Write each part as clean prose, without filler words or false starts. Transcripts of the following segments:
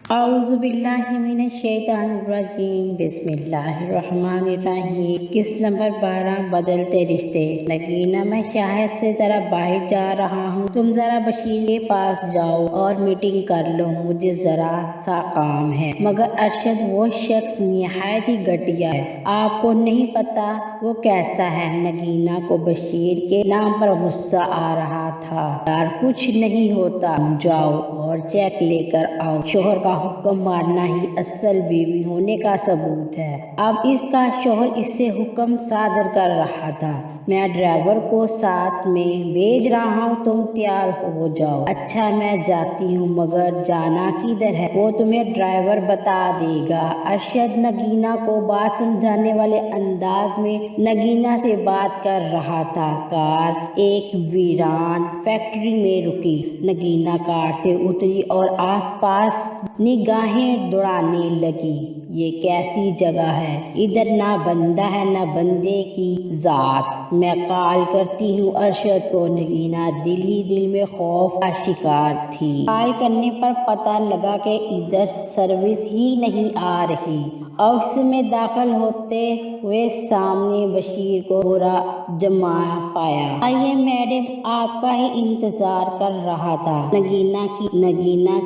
اعوذ باللہ من الشیطان الرجیم، بسم اللہ الرحمن الرحیم۔ قسط نمبر 12، بدلتے رشتے۔ نگینہ، میں شاہد سے ذرا باہر جا رہا ہوں، تم ذرا بشیر کے پاس جاؤ اور میٹنگ کر لو، مجھے ذرا سا کام ہے۔ مگر ارشد، وہ شخص نہایت ہی گھٹیا ہے، آپ کو نہیں پتا وہ کیسا ہے۔ نگینہ کو بشیر کے نام پر غصہ آ رہا تھا۔ یار کچھ نہیں ہوتا، تم جاؤ اور چیک لے کر آؤ، شوہر کا حکم ماننا ہی اصل بیوی ہونے کا ثبوت ہے۔ اب اس کا شوہر اس سے حکم صادر کر رہا تھا، میں ڈرائیور کو ساتھ میں بھیج رہا ہوں، تم تیار ہو جاؤ۔ اچھا میں جاتی ہوں، مگر جانا کدھر ہے وہ تمہیں ڈرائیور بتا دے گا۔ ارشد نگینہ کو بات سمجھانے والے انداز میں نگینہ سے بات کر رہا تھا۔ کار ایک ویران فیکٹری میں رکی، نگینہ کار سے اتری اور آس پاس نگاہیں دوڑانے لگی۔ یہ کیسی جگہ ہے، ادھر نہ بندہ ہے نہ بندے کی ذات، میں کال کرتی ہوں ارشد کو۔ نگینہ دل ہی دل میں خوف کا شکار تھی۔ کال کرنے پر پتہ لگا کہ ادھر سروس ہی نہیں آ رہی۔ آفس میں داخل ہوتے ہوئے سامنے بشیر کو برا جما پایا۔ آئیے میڈم، آپ کا ہی انتظار کر رہا تھا۔ نگینہ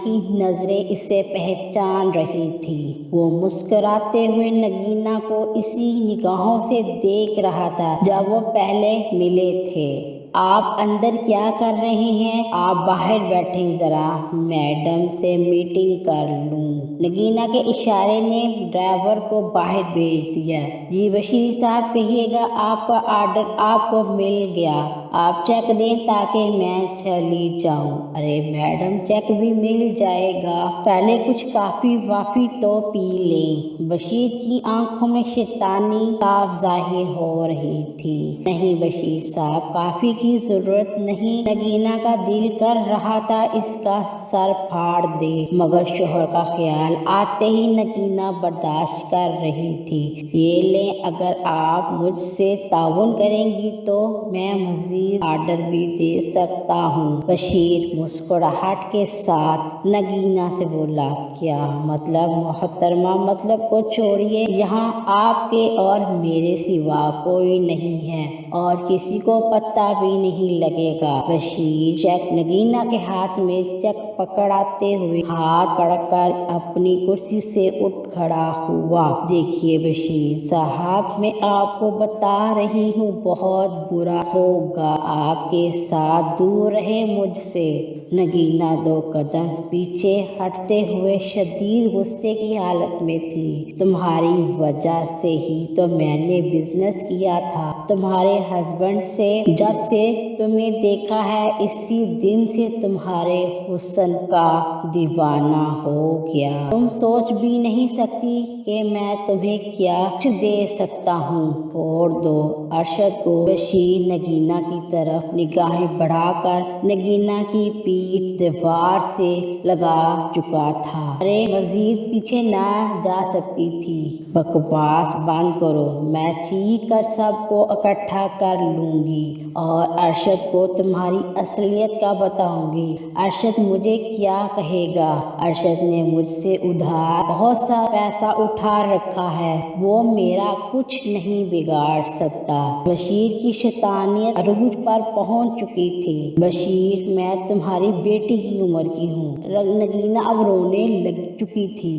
کی نظریں اسے پہچان رہی تھی۔ وہ مسکراتے ہوئے نگینہ کو اسی نگاہوں سے دیکھ رہا تھا جب وہ پہلے ملے تھے۔ آپ اندر کیا کر رہے ہیں؟ آپ باہر بیٹھیں، ذرا میڈم سے میٹنگ کر لوں۔ نگینہ کے اشارے نے ڈرائیور کو باہر بھیج دیا۔ جی بشیر صاحب، کہیے گا آپ کا آرڈر آپ کو مل گیا، آپ چیک دیں تاکہ میں چلی جاؤں۔ ارے میڈم، چیک بھی مل جائے گا، پہلے کچھ کافی وافی تو پی لیں۔ بشیر کی آنکھوں میں شیطانی صاف ظاہر ہو رہی تھی۔ نہیں بشیر صاحب، کافی کی ضرورت نہیں۔ نگینہ کا دل کر رہا تھا اس کا سر پھاڑ دے، مگر شوہر کا خیال آتے ہی نگینہ برداشت کر رہی تھی۔ یہ لیں، اگر آپ مجھ سے تعاون کریں گی تو میں مزید آرڈر بھی دے سکتا ہوں۔ بشیر مسکراہٹ کے ساتھ نگینہ سے بولا، کیا مطلب محترمہ؟ مطلب کو چھوڑیے، یہاں آپ کے اور میرے سوا کوئی نہیں ہے اور کسی کو پتہ بھی نہیں لگے گا۔ بشیر چیک نگینہ کے ہاتھ میں چیک پکڑاتے ہوئے ہاتھ کڑ کر اپنی کرسی سے اٹھ کھڑا ہوا۔ دیکھیے بشیر صاحب، میں آپ کو بتا رہی ہوں، بہت برا ہوگا، آپ کے ساتھ دور رہیں مجھ سے۔ نگینہ 2 قدم پیچھے ہٹتے ہوئے شدید غصے کی حالت میں تھی۔ تمہاری وجہ سے ہی تو میں نے بزنس کیا تھا تمہارے ہسبینڈ سے، جب سے تمہیں دیکھا ہے اسی دن سے تمہارے حسن کا دیوانہ ہو گیا۔ تم سوچ بھی نہیں سکتی کہ میں تمہیں کیا کچھ دے سکتا ہوں۔ چھوڑ دو ارشد کو۔ بشیر نگینہ کی طرف نگاہیں بڑھا کر نگینہ کی پیٹھ دیوار سے لگا چکا تھا۔ ارے مزید پیچھے نہ جا سکتی تھی؟ بکواس بند کرو، میں چیخ کر سب کو اکٹھا کر لوں گی اور ارشد کو تمہاری اصلیت کا بتاؤں گی۔ ارشد مجھے کیا کہے گا؟ ارشد نے مجھ سے ادھار بہت سا پیسہ اٹھا رکھا ہے، وہ میرا کچھ نہیں بگاڑ سکتا۔ بشیر کی شیطانیت عروج پر پہنچ چکی تھی۔ بشیر، میں تمہاری بیٹی کی عمر کی ہوں۔ نگینہ اب رونے لگ چکی تھی۔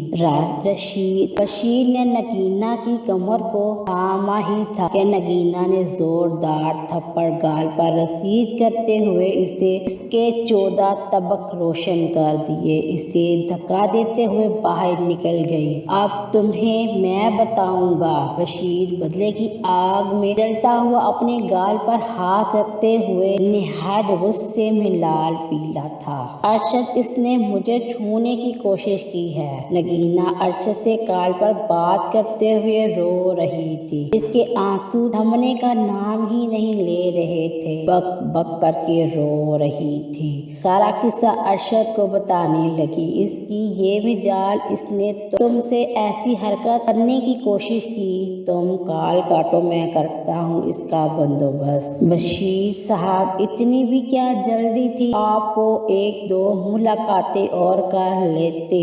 بشیر نے نگینہ کی کمر کو تھاما ہی تھا کہ نگینہ نے زوردار تھپڑ گال پر رسید کرتے ہوئے اس کے 14 طبق روشن کر دیے، اسے دھکا دیتے ہوئے باہر نکل گئی۔ اب تمہیں میں بتاؤں گا۔ بشیر بدلے کی آگ میں جلتا ہوا اپنے گال پر ہاتھ رکھتے ہوئے نہایت غصے میں لال پیلا تھا۔ ارشد، اس نے مجھے چھونے کی کوشش کی ہے۔ نگینہ ارشد سے کال پر بات کرتے ہوئے رو رہی تھی، اس کے آنسو تھمنے کا نام ہی نہیں لے رہے تھے، بک بک کر کے رو رہی تھی۔ سارا قصہ ارشد کو بتانے لگی۔ اس کی یہ مجال، اس نے تم سے ایسی حرکت کرنے کی کوشش کی، تم کال کاٹو، میں کرتا ہوں اس کا بندوبست۔ بشیر صاحب، اتنی بھی کیا جلدی تھی؟ آپ کو 1-2 ملاقاتیں اور کر لیتے،